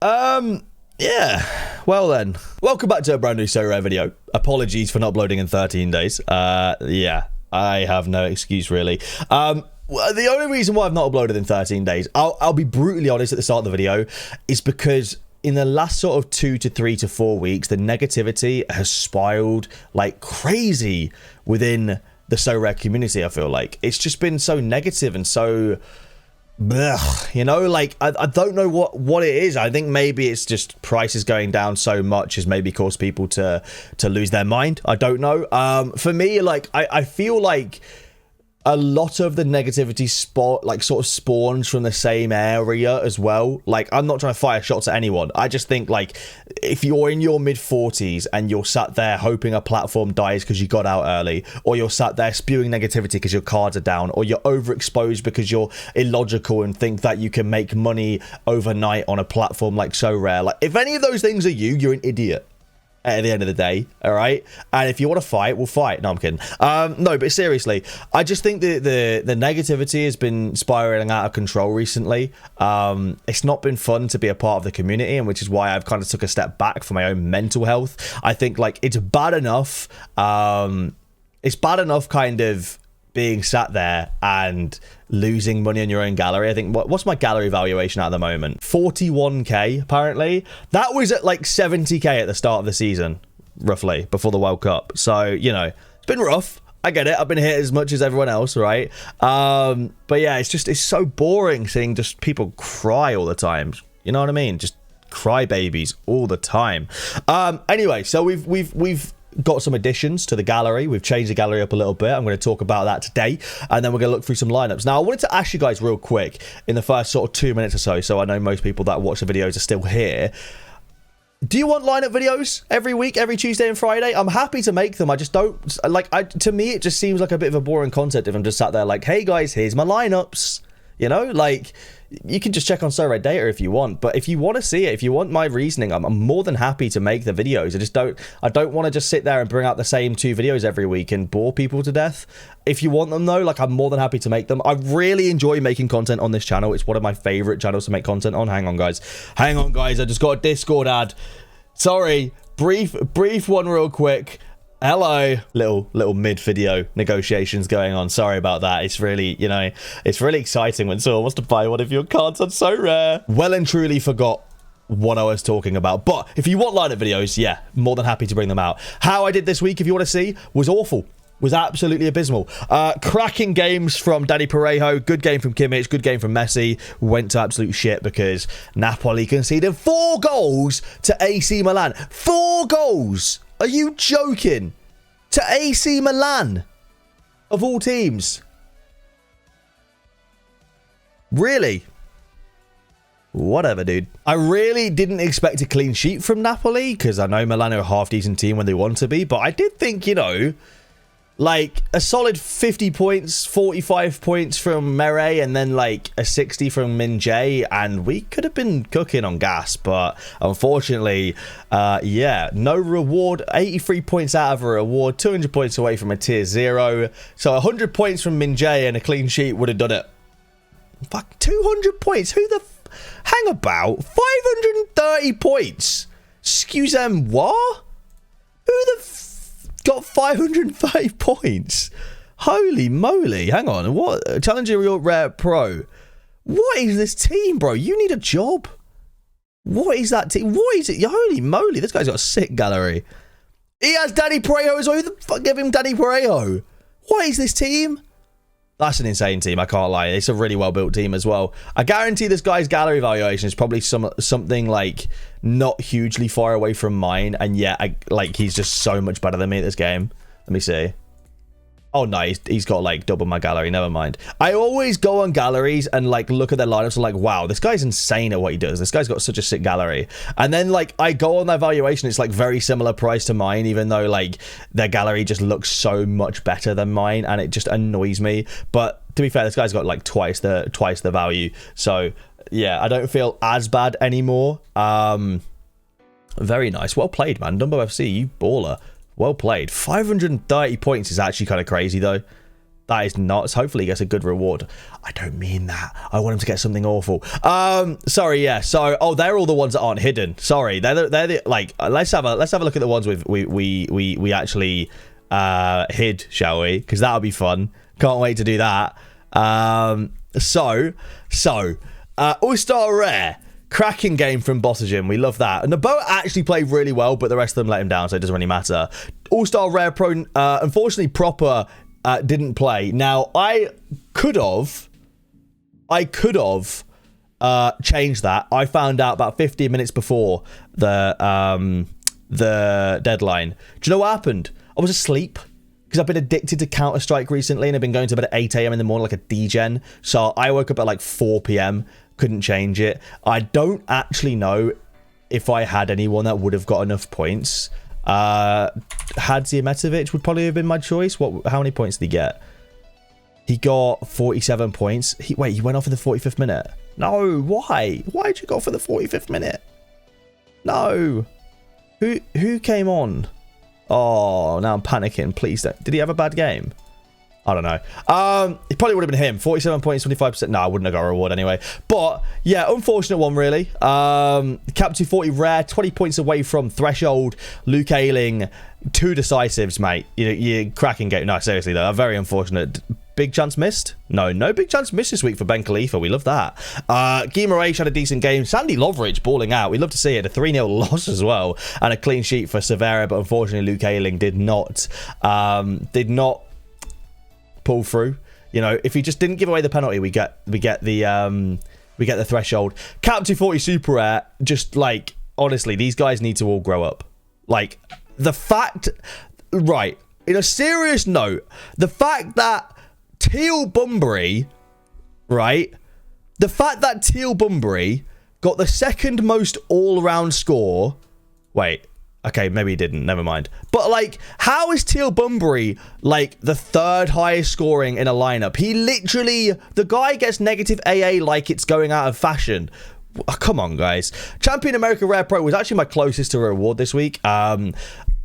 Yeah. Well then, welcome back to a brand new Sorare video. Apologies for not uploading in 13 days. Yeah, I have no excuse really. The only reason why I've not uploaded in 13 days, I'll be brutally honest at the start of the video, is because in the last sort of 2 to 3 to 4 weeks, the negativity has spiraled like crazy within the Sorare community. I feel like it's just been so negative and so, blech, you know, like I don't know what it is. I think maybe it's just prices going down so much has maybe caused people to lose their mind. I don't know. For me, like I feel like a lot of the negativity sort of spawns from the same area as well. Like, I'm not trying to fire shots at anyone. I just think, like, if you're in your mid-40s and you're sat there hoping a platform dies because you got out early, or you're sat there spewing negativity because your cards are down, or you're overexposed because you're illogical and think that you can make money overnight on a platform like Sorare, like, if any of those things are you, you're an idiot at the end of the day, all right? And if you want to fight, we'll fight. No, I'm kidding. No, but seriously, I just think the negativity has been spiraling out of control recently. It's not been fun to be a part of the community, and which is why I've kind of took a step back for my own mental health. I think, like, it's bad enough. It's bad enough kind of being sat there and losing money on your own gallery. I think, what's my gallery valuation at the moment? 41k, apparently. That was at like 70k at the start of the season, roughly, before the World Cup. So, you know, it's been rough. I get it. I've been hit as much as everyone else, right? But yeah, it's so boring seeing just people cry all the time. You know what I mean? Just cry babies all the time. Anyway, so we've got some additions to the gallery. We've changed the gallery up a little bit. I'm going to talk about that today, and then we're going to look through some lineups. Now, I wanted to ask you guys real quick in the first sort of 2 minutes or so I know most people that watch the videos are still here. Do you want lineup videos every week, every Tuesday and Friday? I'm happy to make them. I just don't, like, to me, it just seems like a bit of a boring content if I'm just sat there like, hey guys, here's my lineups. You know, like, you can just check on Sorare data if you want, but if you want to see it, if you want my reasoning, I'm more than happy to make the videos. I don't want to just sit there and bring out the same 2 videos every week and bore people to death. If you want them though, like, I'm more than happy to make them. I really enjoy making content on this channel. It's one of my favorite channels to make content on. Hang on guys, I just got a Discord ad. Sorry, brief one real quick. Hello. Little mid-video negotiations going on. Sorry about that. It's really, you know, it's really exciting when someone wants to buy one of your cards on Sorare. Well and truly forgot what I was talking about. But if you want lineup videos, yeah, more than happy to bring them out. How I did this week, if you want to see, was awful. Was absolutely abysmal. Cracking games from Danny Parejo. Good game from Kimmich. Good game from Messi. Went to absolute shit because Napoli conceded 4 goals to AC Milan. 4 goals! Are you joking? To AC Milan, of all teams. Really? Whatever, dude. I really didn't expect a clean sheet from Napoli, because I know Milan are a half-decent team when they want to be, but I did think, you know, like a solid 50 points, 45 points from Mere, and then like a 60 from Min-jae, and we could have been cooking on gas, but unfortunately, yeah, no reward. 83 points out of a reward, 200 points away from a tier 0. So 100 points from Min-jae and a clean sheet would have done it. Fuck, 200 points. Who the hang about? 530 points. Excusez-moi? Who the got 530 points? Holy moly. Hang on. What? Challenger Real Rare Pro. What is this team, bro? You need a job. What is that team? What is it? Holy moly. This guy's got a sick gallery. He has Danny Parejo as well. Who the fuck gave him Danny Parejo? What is this team? That's an insane team, I can't lie. It's a really well-built team as well. I guarantee this guy's gallery valuation is probably something like not hugely far away from mine, and yet he's just so much better than me at this game. Let me see. Oh no, he's got like double my gallery. Never mind. I always go on galleries and like look at their lineups and like, wow, this guy's insane at what he does. This guy's got such a sick gallery. And then like I go on their valuation, it's like very similar price to mine, even though like their gallery just looks so much better than mine, and it just annoys me. But to be fair, this guy's got like twice the value. So yeah, I don't feel as bad anymore. Very nice. Well played, man. Dumbo FC, you baller. Well played. 530 points is actually kind of crazy, though. That is nuts. Hopefully he gets a good reward. I don't mean that. I want him to get something awful. Sorry, yeah. So, they're all the ones that aren't hidden. Sorry, they're the like. Let's have a look at the ones we actually hid, shall we? Because that'll be fun. Can't wait to do that. All-Star Rare. Cracking game from Bottogen. We love that. And the boat actually played really well, but the rest of them let him down, so it doesn't really matter. All-Star Rare Pro, unfortunately, Proper didn't play. Now, I could have changed that. I found out about 15 minutes before the deadline. Do you know what happened? I was asleep. Because I've been addicted to Counter-Strike recently, and I've been going to bed at 8 a.m. in the morning like a degen. So I woke up at like 4 p.m. Couldn't change it. I don't actually know if I had anyone that would have got enough points. Hadzimetovic would probably have been my choice. How many points did he get? He got 47 points. He went off in the 45th minute. No, why? Why did you go for the 45th minute? No. Who came on? Oh, now I'm panicking. Please don't. Did he have a bad game? I don't know. It probably would have been him. 47 points, 25%. No, I wouldn't have got a reward anyway. But, yeah, unfortunate one, really. Cap 240 rare, 20 points away from threshold. Luke Ayling, 2 decisives, mate. You're cracking game. No, seriously, though. Very unfortunate. Big chance missed? No big chance missed this week for Ben Khalifa. We love that. Guimaraes had a decent game. Sandy Loveridge balling out. We love to see it. A 3-0 loss as well. And a clean sheet for Sorare, but unfortunately Luke Ayling did not pull through. You know, if he just didn't give away the penalty, we get the threshold. Cap 240 super rare. Just like, honestly, these guys need to all grow up. Like, the fact, right, in a serious note, the fact that Teal Bunbury, right? The fact that Teal Bunbury got the second most all-round score. Wait, okay, maybe he didn't. Never mind. But, like, how is Teal Bunbury, like, the 3rd highest scoring in a lineup? He literally, the guy gets negative AA like it's going out of fashion. Oh, come on, guys. Champion America Rare Pro was actually my closest to a reward this week.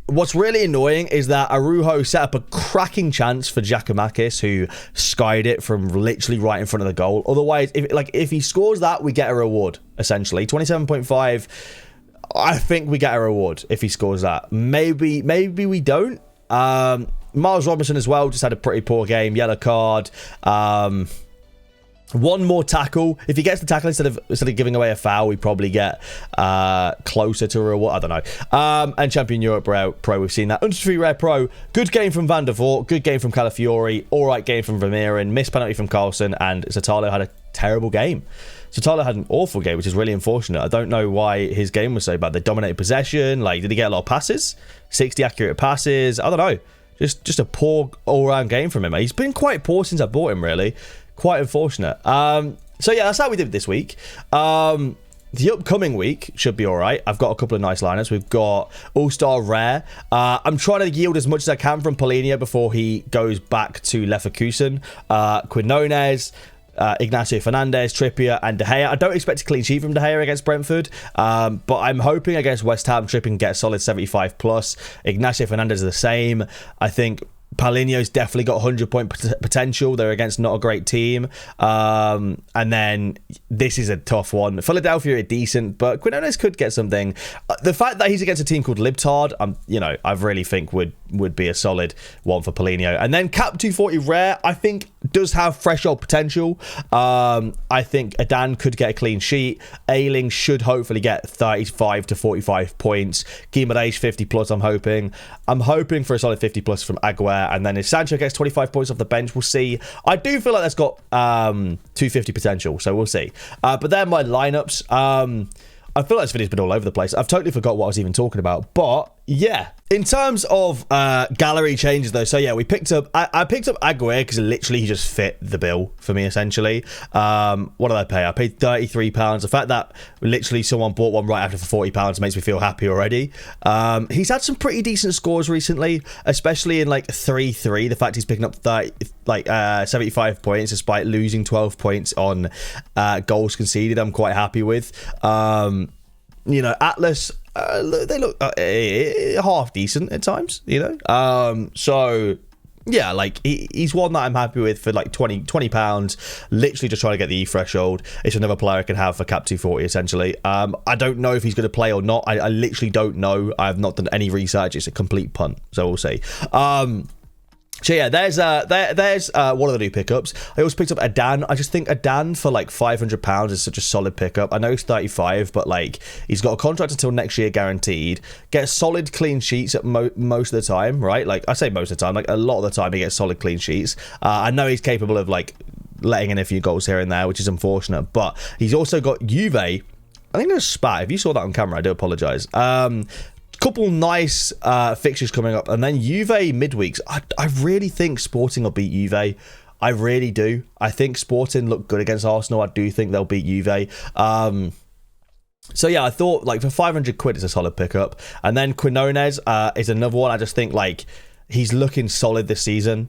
What's really annoying is that Arujo set up a cracking chance for Giacomakis, who skied it from literally right in front of the goal. Otherwise, if he scores that, we get a reward, essentially. 27.5, I think we get a reward if he scores that. Maybe we don't. Miles Robinson as well just had a pretty poor game. Yellow card. One more tackle. If he gets the tackle instead of giving away a foul, we probably get closer to a reward. I don't know. And Champion Europe Pro, we've seen that. Under Rare Pro, good game from Van der Voort, good game from Calafiori, all right game from Vermeeren, missed penalty from Carlson, and Zatalo had a terrible game. Zatalo had an awful game, which is really unfortunate. I don't know why his game was so bad. They dominated possession. Like, did he get a lot of passes? 60 accurate passes? I don't know. Just a poor all-round game from him. He's been quite poor since I bought him, really. Quite unfortunate. So yeah, that's how we did this week. The upcoming week should be all right. I've got a couple of nice lineups. We've got All-Star Rare. I'm trying to yield as much as I can from Paulinho before he goes back to Leverkusen. Quinones, Ignacio Fernandez, Trippier, and De Gea. I don't expect a clean sheet from De Gea against Brentford, but I'm hoping against West Ham, Trippier can get a solid 75 plus. Ignacio Fernandez is the same. I think Paulinho's definitely got 100-point potential. They're against not a great team. And then this is a tough one. Philadelphia are decent, but Quinones could get something. The fact that he's against a team called Libtard, I really think would be a solid one for Paulinho. And then Cap 240 Rare, I think, does have threshold potential. I think Adan could get a clean sheet. Ayling should hopefully get 35 to 45 points. Guimaraes 50 plus, I'm hoping. I'm hoping for a solid 50 plus from Aguirre. And then if Sancho gets 25 points off the bench, we'll see. I do feel like that's got 250 potential, so we'll see. But they're my lineups. I feel like this video's been all over the place. I've totally forgot what I was even talking about. But yeah, in terms of gallery changes though, so yeah, we picked up, I picked up Aguirre because literally he just fit the bill for me essentially. What did I pay? I paid £33. The fact that literally someone bought one right after for £40 makes me feel happy already. He's had some pretty decent scores recently, especially in like 3-3. The fact he's picking up 75 points despite losing 12 points on goals conceded, I'm quite happy with. Atlas, they look half decent at times, so yeah, like he's one that I'm happy with for like 20 pounds, literally just trying to get the E threshold. It's another player I can have for cap 240 essentially. I don't know if he's going to play or not. I literally don't know. I have not done any research. It's a complete punt, so we'll see. So yeah, there's one of the new pickups. I also picked up Adan. I just think Adan for like £500 is such a solid pickup. I know he's 35, but like he's got a contract until next year guaranteed. Gets solid clean sheets at most of the time, right? Like I say most of the time, like a lot of the time he gets solid clean sheets. I know he's capable of like letting in a few goals here and there, which is unfortunate, but he's also got Juve. I think there's spat. If you saw that on camera, I do apologise. Couple nice fixtures coming up, and then Juve midweeks. I really think Sporting will beat Juve. I really do. I think Sporting look good against Arsenal. I do think they'll beat Juve. So yeah, I thought like for 500 quid it's a solid pickup. And then Quinones is another one. I just think like he's looking solid this season.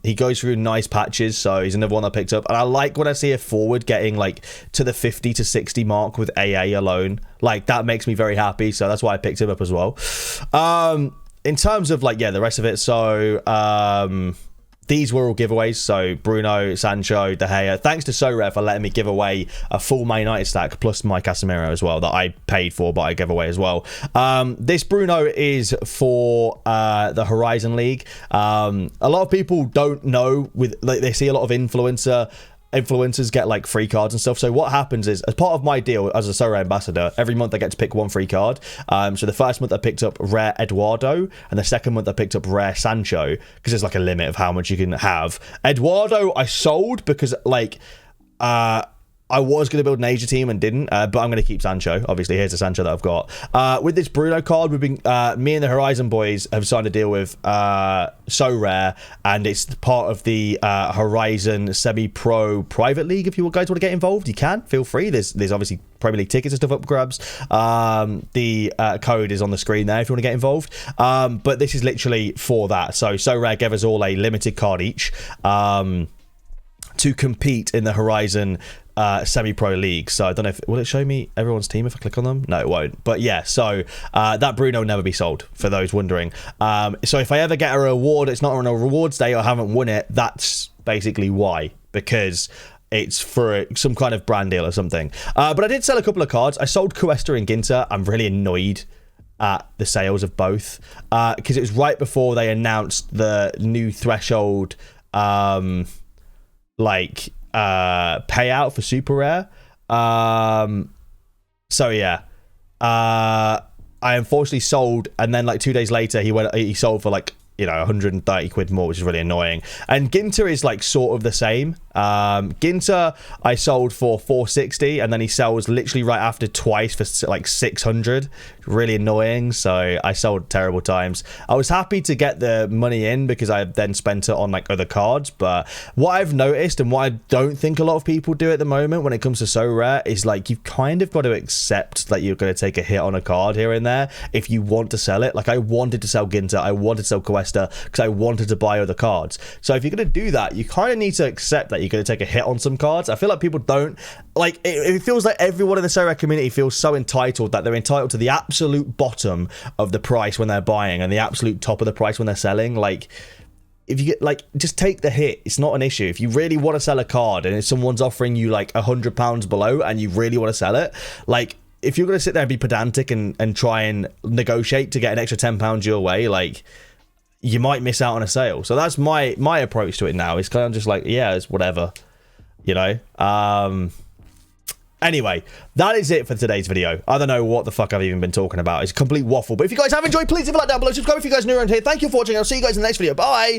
He goes through nice patches, so he's another one I picked up. And I like when I see a forward getting like to the 50 to 60 mark with AA alone. Like that makes me very happy, so that's why I picked him up as well. In terms of like, yeah, the rest of it, so these were all giveaways. So Bruno, Sancho, De Gea. Thanks to Sorare for letting me give away a full Man United stack plus my Casemiro as well that I paid for, but I gave away as well. This Bruno is for the Horizon League. A lot of people don't know, with like they see a lot of influencers get like free cards and stuff. So what happens is, as part of my deal as a Sorare ambassador, every month I get to pick one free card. So the first month I picked up rare Eduardo, and the second month I picked up rare Sancho, because there's like a limit of how much you can have. Eduardo I sold because like I was going to build an Asia team and didn't, but I'm going to keep Sancho. Obviously, here's the Sancho that I've got. With this Bruno card, we've been me and the Horizon boys have signed a deal with Sorare, and it's part of the Horizon Semi-Pro Private League. If you guys want to get involved, you can. Feel free. There's obviously Premier League tickets and stuff up for grabs. The code is on the screen there if you want to get involved. But this is literally for that. So Sorare gave us all a limited card each to compete in the Horizon Semi-Pro League. So I don't know if will it show me everyone's team if I click on them. No, it won't. But yeah, so that Bruno will never be sold, for those wondering. So if I ever get a reward, it's not on a rewards day, or I haven't won it, that's basically why, because it's for some kind of brand deal or something. But I did sell a couple of cards. I sold Cuesta and Ginter. I'm really annoyed at the sales of both, because it was right before they announced the new threshold payout for super rare. So yeah, I unfortunately sold, and then like 2 days later he sold for like, you know, 130 quid more, which is really annoying. And Ginter is like sort of the same. Ginter I sold for 460, and then he sells literally right after twice for like 600. Really annoying. So I sold terrible times. I was happy to get the money in because I then spent it on like other cards. But what I've noticed, and what I don't think a lot of people do at the moment when it comes to Sorare, is like you've kind of got to accept that you're going to take a hit on a card here and there if you want to sell it. Like I wanted to sell Ginter, I wanted to sell Cuesta because I wanted to buy other cards. So if you're going to do that, you kind of need to accept that you're going to take a hit on some cards. I feel like people don't like it feels like everyone in the Sorare community feels so entitled that they're entitled to the absolute bottom of the price when they're buying and the absolute top of the price when they're selling. Like if you get like, just take the hit. It's not an issue. If you really want to sell a card and if someone's offering you like £100 below and you really want to sell it, like if you're going to sit there and be pedantic and try and negotiate to get an extra £10 your way, like you might miss out on a sale. So that's my approach to it now. It's kind of just like, yeah, it's whatever, you know. Anyway, that is it for today's video. I don't know what the fuck I've even been talking about. It's a complete waffle. But if you guys have enjoyed, please leave a like down below. Subscribe if you guys are new around here. Thank you for watching. I'll see you guys in the next video. Bye.